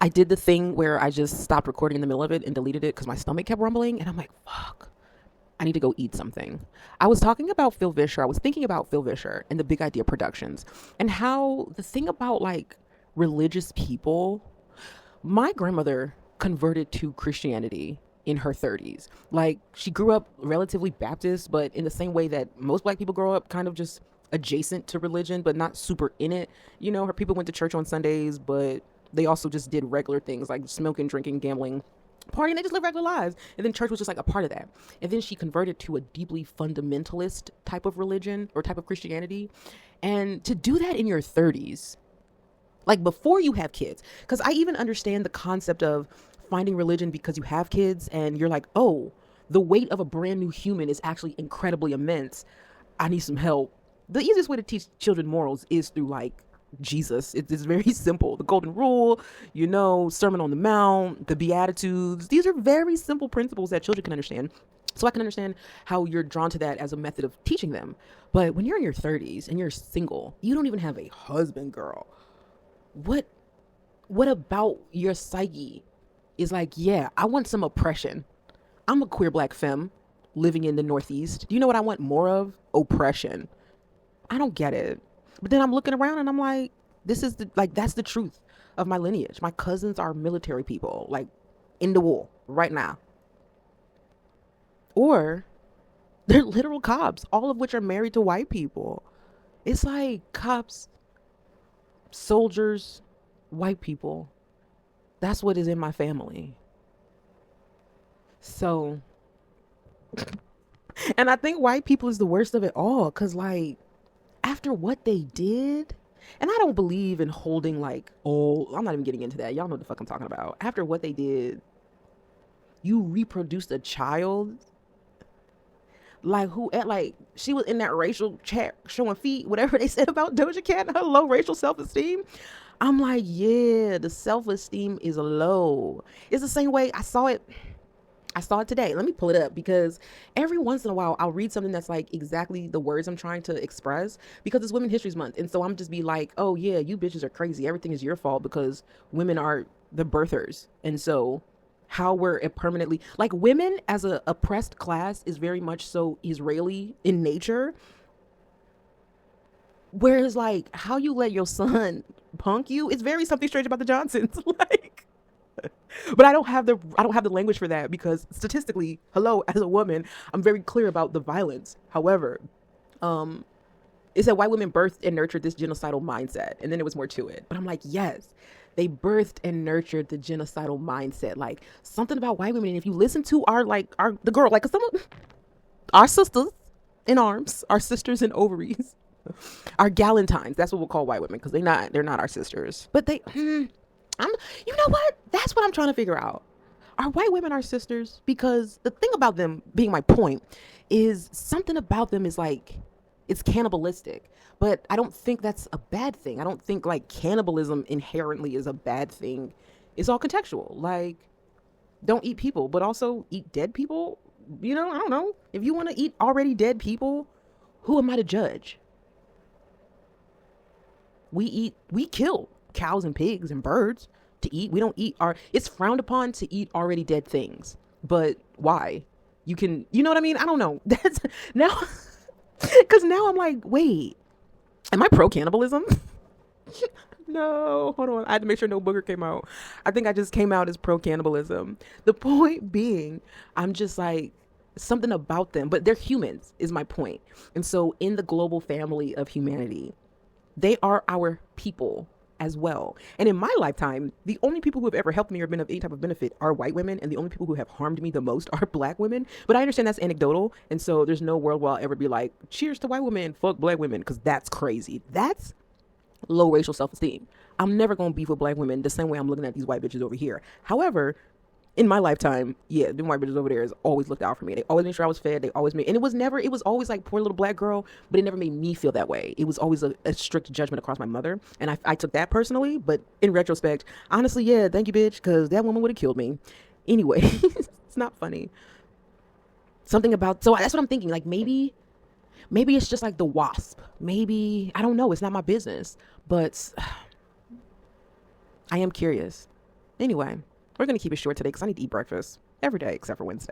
I did the thing where I just stopped recording in the middle of it and deleted it because my stomach kept rumbling. And I'm like, fuck, I need to go eat something. I was talking about Phil Vischer. I was thinking about Phil Vischer and the Big Idea Productions and how the thing about like religious people, my grandmother converted to Christianity in her 30s. Like, she grew up relatively Baptist, but in the same way that most black people grow up, kind of just adjacent to religion, but not super in it. You know, her people went to church on Sundays, but they also just did regular things like smoking, drinking, gambling, partying. They just lived regular lives. And then church was just like a part of that. And then she converted to a deeply fundamentalist type of religion or type of Christianity. And to do that in your 30s, like before you have kids, because I even understand the concept of finding religion because you have kids and you're like, oh, the weight of a brand new human is actually incredibly immense. I need some help. The easiest way to teach children morals is through like Jesus. It's very simple. The golden rule, you know, Sermon on the Mount, the Beatitudes. These are very simple principles that children can understand. So I can understand how you're drawn to that as a method of teaching them. But when you're in your 30s and you're single, you don't even have a husband, girl. What about your psyche is like, yeah, I want some oppression. I'm a queer black femme living in the Northeast. Do you know what I want more of? Oppression. I don't get it. But then I'm looking around and I'm like, this is that's the truth of my lineage. My cousins are military people, like in the war right now. Or they're literal cops, all of which are married to white people. It's like cops, soldiers, white people. That's what is in my family. So, and I think white people is the worst of it all. Cause like, after what they did, and I don't believe in holding like, oh, I'm not even getting into that. Y'all know what the fuck I'm talking about. After what they did, you reproduced a child. Like she was in that racial chat showing feet, whatever they said about Doja Cat and her low racial self-esteem. I'm like, yeah, the self-esteem is low. It's the same way I saw it today. Let me pull it up because every once in a while I'll read something that's like exactly the words I'm trying to express because it's Women's History Month. And so I'm just be like, oh yeah, you bitches are crazy. Everything is your fault because women are the birthers. And so how we're permanently like women as a oppressed class is very much so Israeli in nature. Whereas like how you let your son punk you, it's very Something Strange About the Johnsons. Like, but I don't have the language for that because statistically, hello, as a woman, I'm very clear about the violence. However, it said white women birthed and nurtured this genocidal mindset, and then there was more to it. But I'm like, yes, they birthed and nurtured the genocidal mindset. Like something about white women. And if you listen to the girl, like some of our sisters in arms, our sisters in ovaries, our galentines. That's what we'll call white women because they're not our sisters. But they, you know what? That's what I'm trying to figure out. Are white women our sisters? Because the thing about them being my point is something about them is like, it's cannibalistic, but I don't think that's a bad thing. I don't think like cannibalism inherently is a bad thing. It's all contextual. Like, don't eat people, but also eat dead people. You know, I don't know. If you want to eat already dead people, who am I to judge? We kill cows and pigs and birds to eat. We don't eat it's frowned upon to eat already dead things. But why? You know what I mean? I don't know. That's now, because now I'm like, wait, am I pro cannibalism? No, hold on. I had to make sure no booger came out. I think I just came out as pro cannibalism. The point being, I'm just like, something about them, but they're humans is my point. And so in the global family of humanity, they are our people as well. And in my lifetime, the only people who have ever helped me or been of any type of benefit are white women, and the only people who have harmed me the most are black women. But I understand that's anecdotal, and so there's no world where I'll ever be like, cheers to white women, fuck black women, because that's crazy. That's low racial self-esteem. I'm never going to beef with black women the same way I'm looking at these white bitches over here. However, in my lifetime, yeah, the white bitches over there has always looked out for me. They always made sure I was fed. They always made, and it was always like poor little black girl, but it never made me feel that way. It was always a strict judgment across my mother. And I took that personally, but in retrospect, honestly, yeah, thank you, bitch, because that woman would have killed me. Anyway, it's not funny. Something about, so that's what I'm thinking. Like maybe it's just like the wasp. Maybe, I don't know. It's not my business, but I am curious. Anyway, we're going to keep it short today because I need to eat breakfast every day except for Wednesday.